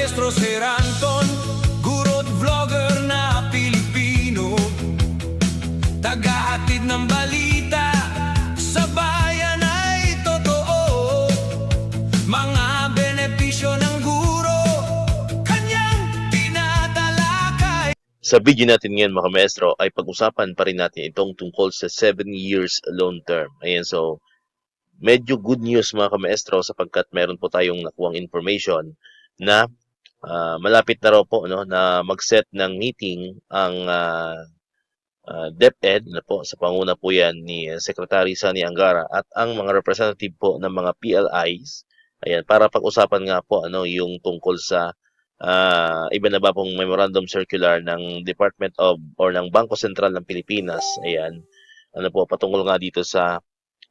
Maestro Sir Anton, guro't vlogger na Pilipino, tagahatid ng balita sa bayan ay totoo. Mga benepisyo ng guro, kanyang tinatalakay. Sa video natin ngayon mga maestro ay pag-usapan pa rin natin itong tungkol sa 7 years loan term. Ayan, so medyo good news mga kamaestro sapagkat meron po tayong nakuhang information na malapit na raw po no, na mag-set ng meeting ang DepEd na po, sa panguna po yan ni Secretary Sani Angara at ang mga representative po ng mga PLIs. Ayan, para pag-usapan nga po ano yung tungkol sa iba na ba pong memorandum circular ng Department of or ng Bangko Sentral ng Pilipinas. Ayan, ano po patungkol nga dito sa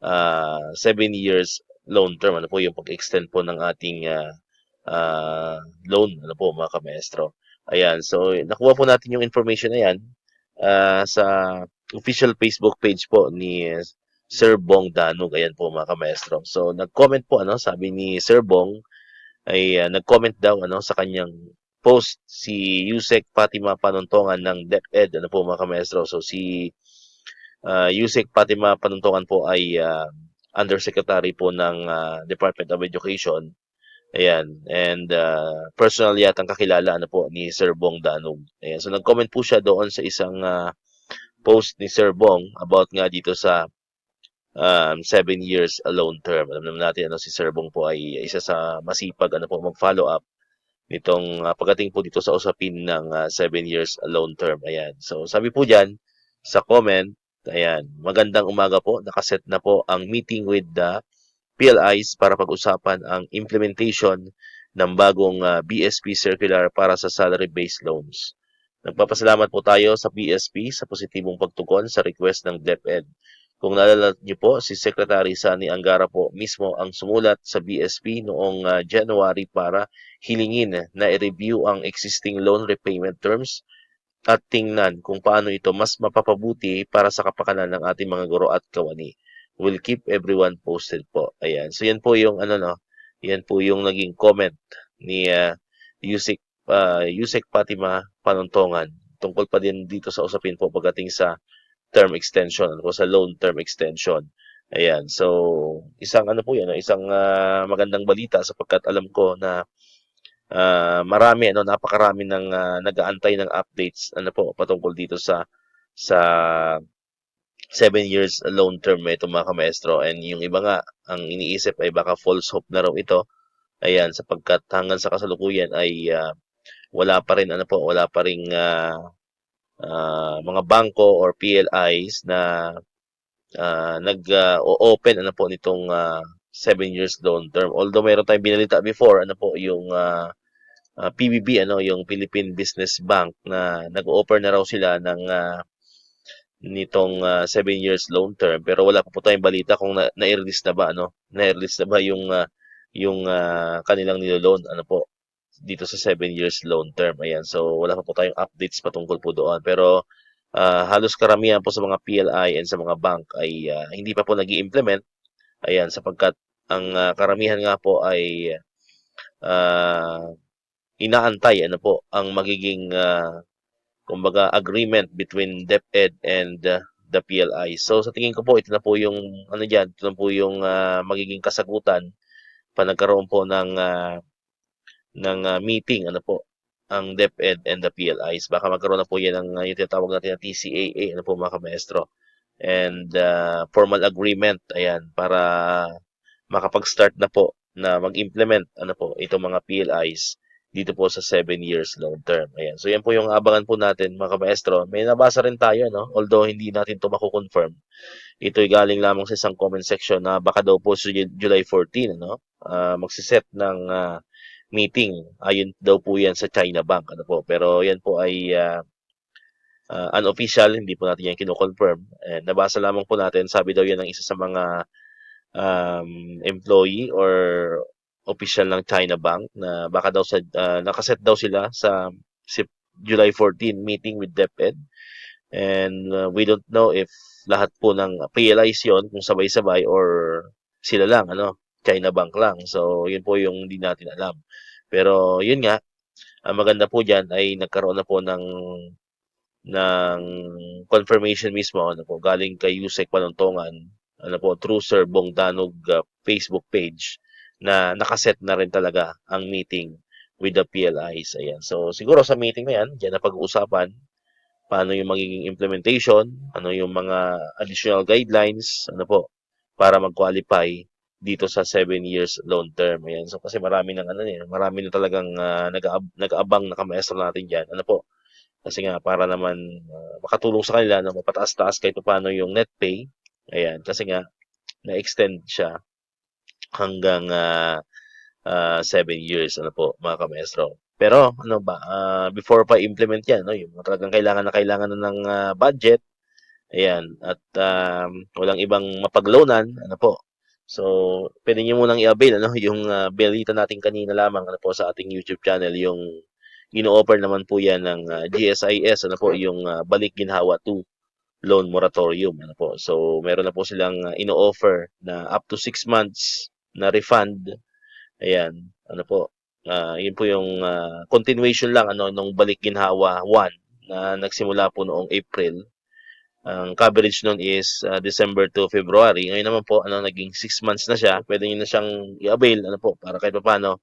7 years loan term, ano po yung pag-extend po ng ating loan, ano po mga kamaestro. Ayan, so nakuha po natin yung information na yan sa official Facebook page po ni Sir Bong Danog. Ayan po mga kamaestro. So nag-comment po ano, sabi ni Sir Bong ay nag-comment daw ano sa kanyang post si Yusek Fatima Panuntongan ng DepEd, ano po mga kamaestro. So si Yusek Fatima Panuntongan po ay Undersecretary po ng Department of Education. Ayan, and personal yatang kakilala ano po ni Sir Bong Danog. Ayan, so nag-comment po siya doon sa isang post ni Sir Bong about nga dito sa 7 years loan term. Alam naman natin ano, si Sir Bong po ay isa sa masipag ano po mag-follow up nitong pagdating po dito sa usapin ng 7 years loan term. Ayan, so sabi po diyan sa comment, ayan, magandang umaga po. Nakaset na po ang meeting with the PLIs para pag-usapan ang implementation ng bagong BSP circular para sa salary-based loans. Nagpapasalamat po tayo sa BSP sa positibong pagtugon sa request ng DepEd. Kung naalala niyo po, si Secretary Sani Angara po mismo ang sumulat sa BSP noong January para hilingin na i-review ang existing loan repayment terms at tingnan kung paano ito mas mapapabuti para sa kapakanan ng ating mga guro at kawani. We'll keep everyone posted po. Ayan. So yan po yung ano no, yan po yung naging comment ni Yusek Fatima Panuntongan tungkol pa din dito sa usapin po pagdating sa term extension, ano po, sa loan term extension. Ayan. So isang ano po yan, isang magandang balita sapagkat alam ko na marami ano, napakarami ng nag-aantay ng updates ano po patungkol dito sa 7 years loan term ito mga kamaestro, and yung iba nga ang iniisip ay baka false hope na raw ito. Ayan, sapagkat hanggang sa kasalukuyan ay wala pa rin ano po, wala pa ring mga bangko or PLIs na nag-open ano po nitong 7 years loan term. Although mayroon tayong binalita before ano po yung PBB ano, yung Philippine Business Bank na nag-offer na raw sila ng nitong 7 years loan term, pero wala pa po tayong balita kung na-release na ba ano, na-release na ba yung kanilang niloloan ano po dito sa 7 years loan term. Ayan, so wala pa po tayong updates patungkol po doon, pero halos karamihan po sa mga PLI and sa mga bank ay hindi pa po nag-i-implement. Ayan, sapagkat ang karamihan nga po ay inaantay ano po ang magiging kumbaga agreement between DepEd and the PLI. So sa tingin ko po ito na po yung ano diyan, ito na po yung magiging kasagutan pa nagkaroon po ng meeting ano po ang DepEd and the PLIs. Baka magkaroon na po yan ng yung tinatawag natin na TCAA ano po mga kamaestro. And formal agreement ayan para makapag-start na po na mag-implement ano po itong mga PLIs dito po sa 7 years long term. Ayan. So yan po yung abangan po natin mga kamaestro. May nabasa rin tayo no, although hindi natin to mako-confirm. Ito'y galing lamang sa isang comment section na baka daw po sa July 14 ano, magsiset ng meeting. Ayun daw po yan sa China Bank ano po. Pero yan po ay unofficial, hindi po natin yan kino-confirm. Nabasa lamang po natin, sabi daw yan ng isa sa mga employee or official ng China Bank na baka daw sa nakaset daw sila sa July 14 meeting with DepEd, and we don't know if lahat po ng PLIs yon kung sabay-sabay or sila lang ano, China Bank lang. So yun po yung hindi natin alam, pero yun nga Ang maganda po diyan ay nagkaroon na po ng confirmation mismo ano po galing kay Yusek Panuntongan ano po through Sir Bong Danog Facebook page na nakaset na rin talaga ang meeting with the PLIs. Ayan. So siguro sa meeting na yan, diyan na pag-uusapan paano yung magiging implementation, ano yung mga additional guidelines, ano po, para mag-qualify dito sa 7 years loan term. Ayan. So kasi marami ng ano marami na talagang nag-aabang na kamaestro natin diyan. Ano po? Kasi nga para naman makatulong sa kanila na mapataas-taas kahit paano yung net pay. Ayan, kasi nga na-extend siya hanggang 7 years ano po mga kamaestro. Pero ano ba before pa implement 'yan no, yung talagang kailangan na ng budget. Ayan, at walang ibang mapagloanan ano po. So, pwede niyo munang i-avail ano yung balita natin kanina lamang ano po sa ating YouTube channel yung ino-offer naman po 'yan ng GSIS ano po yung Balik Ginhawa 2 loan moratorium ano po. So, meron na po silang ino-offer na up to 6 months na refund. Ayan, ano po. Yun po yung continuation lang ano nung Balik Ginhawa 1 na nagsimula po noong April. Ang coverage nun is December to February. Ngayon naman po ano naging 6 months na siya. Pwede niyo na siyang i-avail ano po para kahit papaano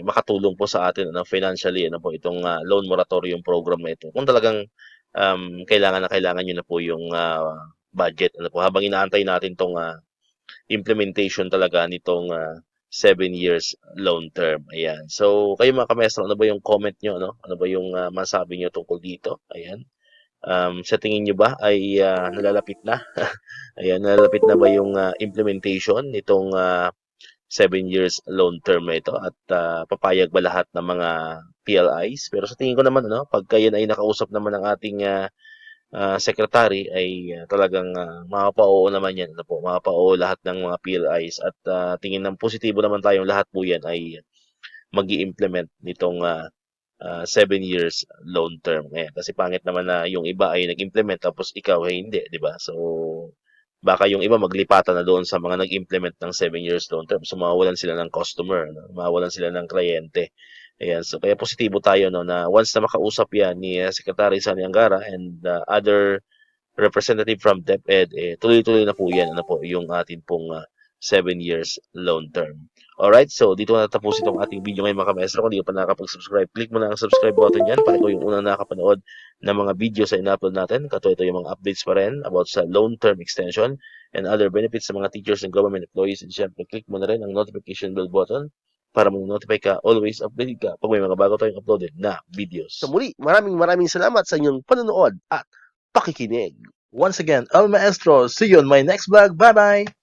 makatulong po sa atin ano financially ano po itong loan moratorium program na ito. Kung talagang kailangan na kailangan niyo na po yung budget ano po habang inaantay natin tong implementation talaga nitong 7 years loan term. Ayan. So, kayo mga kamestro, ano ba yung comment nyo? Ano, ano ba yung masabi nyo tungkol dito? Ayan. Sa tingin nyo ba ay nalalapit na? Ayan, nalalapit na ba yung implementation nitong 7 years loan term na ito at papayag ba lahat ng mga PLIs? Pero sa tingin ko naman, ano, pagka yan ay nakausap naman ng ating secretary ay talagang mapapa-oo naman yan. Ano po, mapapa-oo lahat ng mga PLIs at tingin ng positibo naman tayong lahat po yan ay mag-i-implement nitong 7 years loan term. Ngayon, kasi pangit naman na yung iba ay nag-implement tapos ikaw ay hindi, di ba? So, baka yung iba maglipatan na doon sa mga nag-implement ng 7 years loan term. So, mawawalan sila ng customer, no? Mawawalan sila ng kliyente. Ayan, so kaya positibo tayo no na once na makausap yan ni Secretary Sani Angara and other representative from DepEd, tuloy-tuloy na po yan ano po yung atin pong 7 years loan term. Alright, so dito na natapos itong ating video ngayon mga kamaestro. Kung di ka pa nakakapag-subscribe, click mo na ang subscribe button dyan para ikaw yung unang nakapanood ng mga video sa in-upload natin. Kato ito yung mga updates pa rin about sa loan term extension and other benefits sa mga teachers and government employees. And syempre, click mo na rin ang notification bell button para mag-notify ka, always updated ka pag may mga bago tayong uploaded na videos. Sa muli, maraming salamat sa inyong panonood at pakikinig. Once again, El Maestro, see you on my next vlog. Bye-bye!